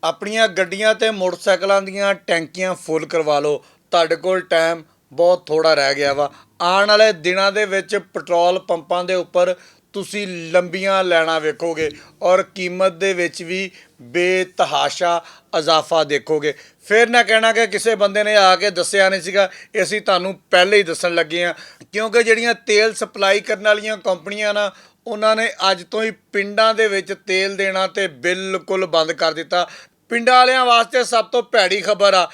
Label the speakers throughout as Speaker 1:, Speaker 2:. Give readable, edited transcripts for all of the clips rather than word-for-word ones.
Speaker 1: ਆਪਣੀਆਂ ਗੱਡੀਆਂ ਤੇ ਮੋਟਰਸਾਈਕਲਾਂ ਦੀਆਂ ਟੈਂਕੀਆਂ ਫੁੱਲ ਕਰਵਾ ਲਓ। ਤੁਹਾਡੇ ਕੋਲ ਟਾਈਮ ਬਹੁਤ ਥੋੜਾ ਰਹਿ ਗਿਆ ਵਾ। ਆਉਣ ਵਾਲੇ ਦਿਨਾਂ ਦੇ ਵਿੱਚ ਪੈਟਰੋਲ ਪੰਪਾਂ ਦੇ ਉੱਪਰ ਤੁਸੀਂ ਲੰਬੀਆਂ ਲਾਈਨਾਂ ਵੇਖੋਗੇ ਔਰ ਕੀਮਤ ਦੇ ਵਿੱਚ ਵੀ ਬੇਤਹਾਸ਼ਾ ਇਜ਼ਾਫਾ ਦੇਖੋਗੇ। ਫਿਰ ਨਾ ਕਹਿਣਾ ਕਿ ਕਿਸੇ ਬੰਦੇ ਨੇ ਆ ਕੇ ਦੱਸਿਆ ਨਹੀਂ ਸੀਗਾ, ਅਸੀਂ ਤੁਹਾਨੂੰ ਪਹਿਲੇ ਹੀ ਦੱਸਣ ਲੱਗੇ ਹਾਂ। ਕਿਉਂਕਿ ਜਿਹੜੀਆਂ ਤੇਲ ਸਪਲਾਈ ਕਰਨ ਵਾਲੀਆਂ ਕੰਪਨੀਆਂ ਨਾ, ਉਹਨਾਂ ਨੇ ਅੱਜ ਤੋਂ ਹੀ ਪਿੰਡਾਂ ਦੇ ਵਿੱਚ ਤੇਲ ਦੇਣਾ ਤੇ ਬਿਲਕੁਲ ਬੰਦ ਕਰ ਦਿੱਤਾ। ਪਿੰਡਾਂ ਵਾਲਿਆਂ ਵਾਸਤੇ ਸਭ ਤੋਂ ਭੈੜੀ ਖਬਰ ਆ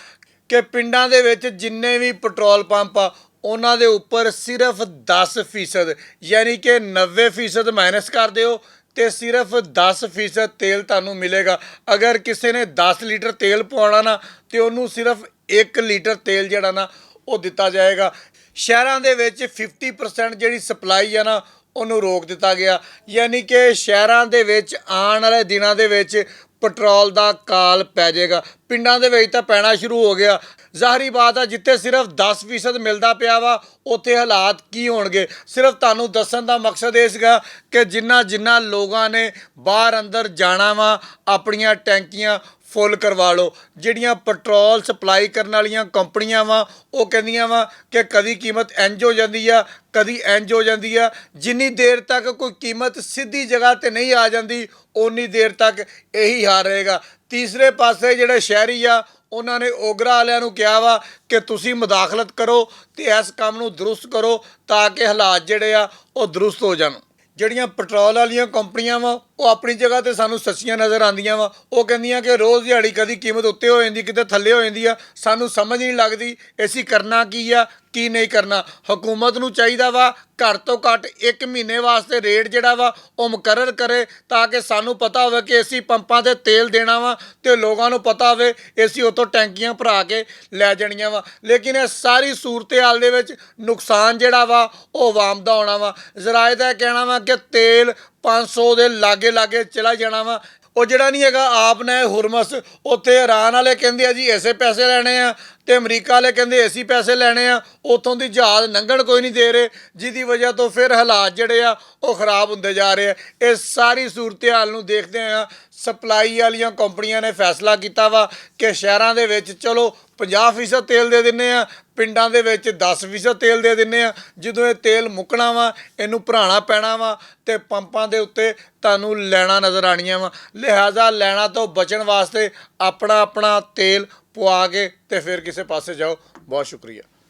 Speaker 1: ਕਿ ਪਿੰਡਾਂ ਦੇ ਵਿੱਚ ਜਿੰਨੇ ਵੀ ਪੈਟਰੋਲ ਪੰਪ ਆ, ਉਹਨਾਂ ਦੇ ਉੱਪਰ ਸਿਰਫ 10% ਯਾਨੀ ਕਿ 90% ਮਾਈਨਸ ਕਰ ਦਿਓ ਤੇ ਸਿਰਫ 10% ਤੇਲ ਤੁਹਾਨੂੰ ਮਿਲੇਗਾ। ਅਗਰ ਕਿਸੇ ਨੇ 10 ਲੀਟਰ ਤੇਲ ਪਵਾਉਣਾ ਨਾ, ਤੇ ਉਹਨੂੰ ਸਿਰਫ 1 ਲੀਟਰ ਤੇਲ ਜਿਹੜਾ ਨਾ ਉਹ ਦਿੱਤਾ ਜਾਏਗਾ। ਸ਼ਹਿਰਾਂ ਦੇ ਵਿੱਚ 50% ਜਿਹੜੀ ਸਪਲਾਈ ਆ ਨਾ, ਉਹਨੂੰ ਰੋਕ ਦਿੱਤਾ ਗਿਆ। ਯਾਨੀ ਕਿ ਸ਼ਹਿਰਾਂ ਦੇ ਵਿੱਚ ਆਉਣ ਵਾਲੇ ਦਿਨਾਂ ਦੇ ਵਿੱਚ ਪੈਟਰੋਲ ਦਾ ਕਾਲ ਪੈ ਜਾਏਗਾ। ਪਿੰਡਾਂ ਦੇ ਵਿੱਚ ਤਾਂ ਪੈਣਾ ਸ਼ੁਰੂ ਹੋ ਗਿਆ। ਜ਼ਾਹਰੀ ਬਾਤ ਆ, ਜਿੱਥੇ ਸਿਰਫ 10% ਮਿਲਦਾ ਪਿਆ ਵਾ, ਉੱਥੇ ਹਾਲਾਤ ਕੀ ਹੋਣਗੇ। ਸਿਰਫ ਤੁਹਾਨੂੰ ਦੱਸਣ ਦਾ ਮਕਸਦ ਇਹ ਸੀਗਾ ਕਿ ਜਿਨ੍ਹਾਂ ਲੋਕਾਂ ਨੇ ਬਾਹਰ ਅੰਦਰ ਜਾਣਾ ਵਾ, ਆਪਣੀਆਂ ਟੈਂਕੀਆਂ ਫੁੱਲ ਕਰਵਾ ਲਓ। ਜਿਹੜੀਆਂ ਪੈਟਰੋਲ ਸਪਲਾਈ ਕਰਨ ਵਾਲੀਆਂ ਕੰਪਨੀਆਂ ਵਾ, ਉਹ ਕਹਿੰਦੀਆਂ ਵਾ ਕਿ ਕਦੀ ਕੀਮਤ ਇੰਝ ਹੋ ਜਾਂਦੀ ਆ, ਕਦੀ ਇੰਝ ਹੋ ਜਾਂਦੀ ਆ। ਜਿੰਨੀ ਦੇਰ ਤੱਕ ਕੋਈ ਕੀਮਤ ਸਿੱਧੀ ਜਗ੍ਹਾ 'ਤੇ ਨਹੀਂ ਆ ਜਾਂਦੀ, ਉਨੀ ਦੇਰ ਤੱਕ ਇਹੀ ਹਾਲ ਰਹੇਗਾ। ਤੀਸਰੇ ਪਾਸੇ ਜਿਹੜੇ ਸ਼ਹਿਰੀ ਆ, ਉਹਨਾਂ ਨੇ ਓਗਰਾ ਵਾਲਿਆਂ ਨੂੰ ਕਿਹਾ ਵਾ ਕਿ ਤੁਸੀਂ ਮੁਦਾਖਲਤ ਕਰੋ ਤੇ ਇਸ ਕੰਮ ਨੂੰ ਦਰੁਸਤ ਕਰੋ ਤਾਂ ਕਿ ਹਾਲਾਤ ਜਿਹੜੇ ਆ ਉਹ ਦਰੁਸਤ ਹੋ ਜਾਣ। ਜਿਹੜੀਆਂ ਪੈਟਰੋਲ ਵਾਲੀਆਂ ਕੰਪਨੀਆਂ ਵਾ, ਉਹ ਆਪਣੀ ਜਗ੍ਹਾ 'ਤੇ ਸਾਨੂੰ ਸੱਚੀਆਂ ਨਜ਼ਰ ਆਉਂਦੀਆਂ ਵਾ। ਉਹ ਕਹਿੰਦੀਆਂ ਕਿ ਰੋਜ਼ ਦਿਹਾੜੀ ਕਦੀ ਕੀਮਤ ਉੱਤੇ ਹੋ ਜਾਂਦੀ, ਕਿਤੇ ਥੱਲੇ ਹੋ ਜਾਂਦੀ ਆ। ਸਾਨੂੰ ਸਮਝ ਨਹੀਂ ਲੱਗਦੀ ਅਸੀਂ ਕਰਨਾ ਕੀ ਆ, ਕੀ ਨਹੀਂ ਕਰਨਾ। ਹਕੂਮਤ ਨੂੰ ਚਾਹੀਦਾ ਵਾ ਘੱਟ ਤੋਂ ਘੱਟ 1 ਮਹੀਨੇ ਵਾਸਤੇ ਰੇਟ ਜਿਹੜਾ ਵਾ ਉਹ ਮੁਕਰਰ ਕਰੇ, ਤਾਂ ਕਿ ਸਾਨੂੰ ਪਤਾ ਹੋਵੇ ਕਿ ਅਸੀਂ ਪੰਪਾਂ 'ਤੇ ਤੇਲ ਦੇਣਾ ਵਾ ਤੇ ਲੋਕਾਂ ਨੂੰ ਪਤਾ ਹੋਵੇ ਅਸੀਂ ਉੱਥੋਂ ਟੈਂਕੀਆਂ ਭਰਾ ਕੇ ਲੈ ਜਾਣੀਆਂ ਵਾ। ਲੇਕਿਨ ਇਹ ਸਾਰੀ ਸੂਰਤ ਹਾਲ ਦੇ ਵਿੱਚ ਨੁਕਸਾਨ ਜਿਹੜਾ ਵਾ ਉਹ ਆਵਾਮ ਦਾ ਹੋਣਾ ਵਾ। ਜ਼ਰਾਏ ਦਾ ਕਹਿਣਾ ਵਾ ਕਿ ਤੇਲ 500 ਦੇ ਲਾਗੇ ਚਲਾ ਜਾਣਾ ਵਾ। ਉਹ ਜਿਹੜਾ ਨਹੀਂ ਹੈਗਾ ਆਪ ਨੇ ਹੁਰਮਸ, ਉੱਥੇ ਇਰਾਨ ਵਾਲੇ ਕਹਿੰਦੇ ਆ ਜੀ ਐਸੇ ਪੈਸੇ ਲੈਣੇ ਆ ਤੇ ਅਮਰੀਕਾ ਵਾਲੇ ਕਹਿੰਦੇ ਅਸੀਂ ਪੈਸੇ ਲੈਣੇ ਆ। ਉੱਥੋਂ ਦੀ ਜਹਾਜ਼ ਲੰਘਣ ਕੋਈ ਨਹੀਂ ਦੇ ਰਹੇ, ਜਿਹਦੀ ਵਜ੍ਹਾ ਤੋਂ ਫਿਰ ਹਾਲਾਤ ਜਿਹੜੇ ਆ ਉਹ ਖਰਾਬ ਹੁੰਦੇ ਜਾ ਰਹੇ ਆ। ਇਸ ਸਾਰੀ ਸੂਰਤ ਹਾਲ ਨੂੰ ਦੇਖਦੇ ਆ ਸਪਲਾਈ ਵਾਲੀਆਂ ਕੰਪਨੀਆਂ ਨੇ ਫੈਸਲਾ ਕੀਤਾ ਵਾ ਕਿ ਸ਼ਹਿਰਾਂ ਦੇ ਵਿੱਚ ਚਲੋ 50% ਤੇਲ ਦੇ ਦਿੰਦੇ ਆ, ਪਿੰਡਾਂ ਦੇ ਵਿੱਚ 10% ਤੇਲ ਦੇ ਦਿੰਦੇ ਆ। ਜਦੋਂ ਇਹ ਤੇਲ ਮੁੱਕਣਾ ਵਾ, ਇਹਨੂੰ ਭਰਾਉਣਾ ਪੈਣਾ ਵਾ ਤੇ ਪੰਪਾਂ ਦੇ ਉੱਤੇ ਤੁਹਾਨੂੰ ਲੈਣਾ ਨਜ਼ਰ ਆਉਣੀਆਂ ਵਾ। ਲਿਹਾਜ਼ਾ ਲੈਣਾ ਤੋਂ ਬਚਣ ਵਾਸਤੇ ਆਪਣਾ ਤੇਲ ਪਵਾ ਕੇ ਤੇ ਫਿਰ ਕਿਸੇ ਪਾਸੇ ਜਾਓ। ਬਹੁਤ ਸ਼ੁਕਰੀਆ।